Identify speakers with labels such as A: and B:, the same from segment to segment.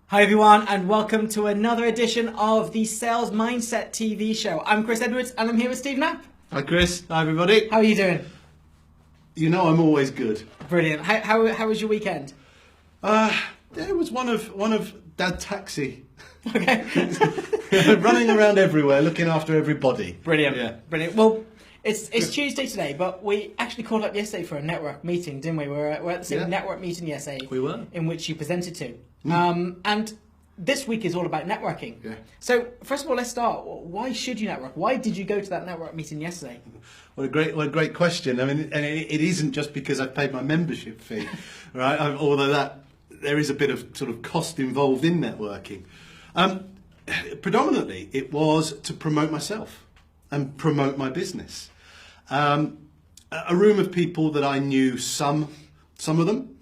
A: Hi everyone, and welcome to another edition of the Sales Mindset TV show. I'm Chris Edwards and I'm here with Steve Knapp.
B: Hi Chris, hi everybody.
A: How are you doing?
B: You know I'm always good.
A: Brilliant. How was your weekend?
B: It was one of Dad Taxi.
A: Okay.
B: Running around everywhere, looking after everybody.
A: Brilliant.
B: Yeah.
A: Brilliant. Well, it's Tuesday today, but we actually called up yesterday for a network meeting, didn't we? We're at the same network meeting yesterday.
B: We were.
A: In which you presented to. And this week is all about networking.
B: Yeah.
A: So first of all, let's start. Why should you network? Why did you go to that network meeting yesterday?
B: What a great question. I mean, and it isn't just because I've paid my membership fee, right? Although there is a bit of sort of cost involved in networking. Predominantly, it was to promote myself and promote my business. A room of people that I knew, some of them,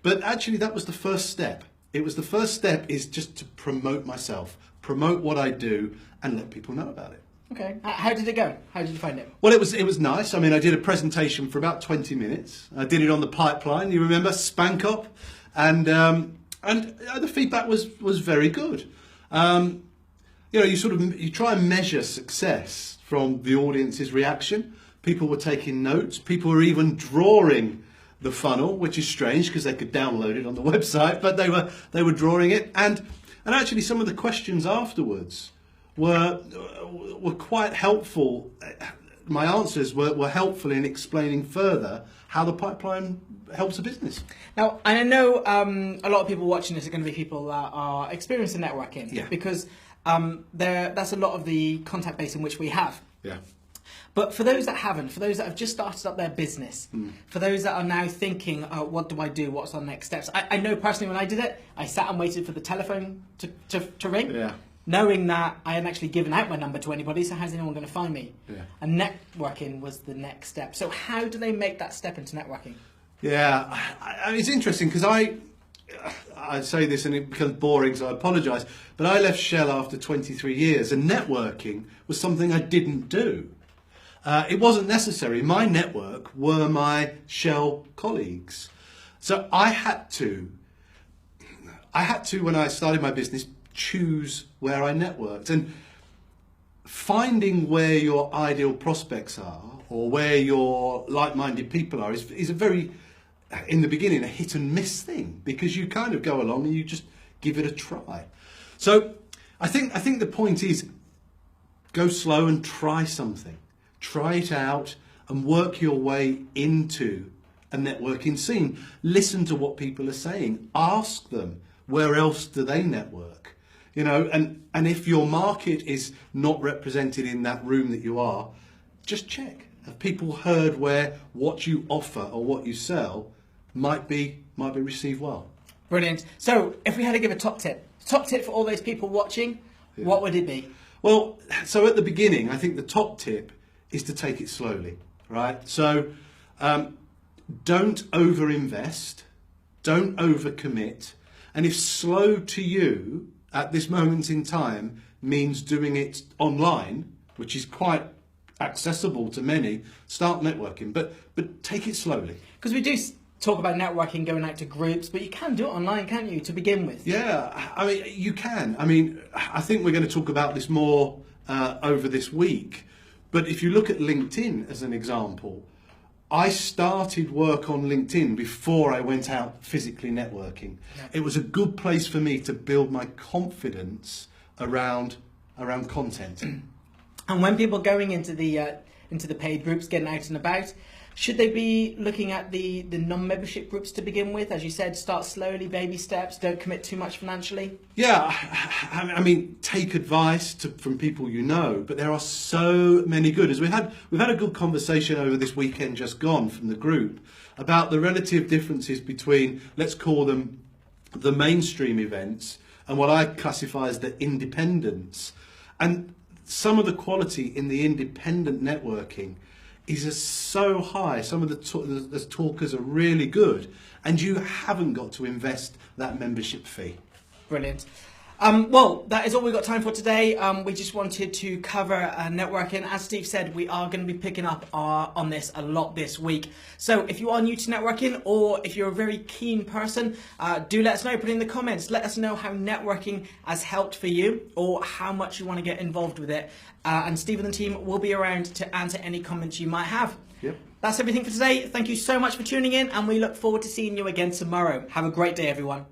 B: but actually that was the first step. It was the first step is just to promote myself, promote what I do, and let people know about it.
A: Okay. How did it go? How did you find it?
B: Well, it was nice. I mean, I did a presentation for about 20 minutes. I did it on the pipeline. You remember Spancop, and the feedback was very good. You try and measure success from the audience's reaction. People were taking notes. People were even drawing the funnel, which is strange because they could download it on the website, but they were drawing it. And actually, some of the questions afterwards were quite helpful. My answers were helpful in explaining further how the pipeline helps a business.
A: Now, I know a lot of people watching this are going to be people that are experienced in networking, because that's a lot of the contact base in which we have.
B: Yeah.
A: But for those that haven't, for those that have just started up their business, for those that are now thinking, what do I do? What's our next steps? I know personally when I did it, I sat and waited for the telephone to ring.
B: Yeah.
A: Knowing that I hadn't actually given out my number to anybody, so how's anyone going to find me?
B: Yeah.
A: And networking was the next step. So how do they make that step into networking?
B: Yeah, it's interesting because I say this and it becomes boring, so I apologise, but I left Shell after 23 years and networking was something I didn't do. It wasn't necessary. My network were my Shell colleagues. So I had to, when I started my business, choose where I networked. And finding where your ideal prospects are or where your like-minded people are is a very, in the beginning, a hit and miss thing because you kind of go along and you just give it a try. So I think the point is go slow and try something. Try it out and work your way into a networking scene. Listen to what people are saying. Ask them, where else do they network? You know, and if your market is not represented in that room that you are, just check. Have people heard where what you offer or what you sell might be received well?
A: Brilliant. So if we had to give a top tip for all those people watching, what would it be?
B: Well, so at the beginning, I think the top tip is to take it slowly, right? So don't overinvest, don't overcommit, and if slow to you at this moment in time means doing it online, which is quite accessible to many, start networking, but take it slowly.
A: Because we do talk about networking, going out to groups, but you can do it online, can't you, to begin with?
B: Yeah, I mean, you can. I mean, I think we're going to talk about this more over this week. But if you look at LinkedIn as an example, I started work on LinkedIn before I went out physically networking. Yeah. It was a good place for me to build my confidence around content.
A: And when people are going into the paid groups, getting out and about, should they be looking at the non-membership groups to begin with? As you said, start slowly, baby steps, don't commit too much financially.
B: Yeah, I mean, take advice from people you know, but there are so many good. As we've had a good conversation over this weekend just gone from the group about the relative differences between, let's call them the mainstream events and what I classify as the independents. And some of the quality in the independent networking is so high. Some of the talkers are really good, and you haven't got to invest that membership fee.
A: Brilliant. Well, that is all we've got time for today. We just wanted to cover networking. As Steve said, we are going to be picking up on this a lot this week. So if you are new to networking, or if you're a very keen person, do let us know. Put it in the comments. Let us know how networking has helped for you, or how much you want to get involved with it. And Steve and the team will be around to answer any comments you might have.
B: Yep.
A: That's everything for today. Thank you so much for tuning in, and we look forward to seeing you again tomorrow. Have a great day, everyone.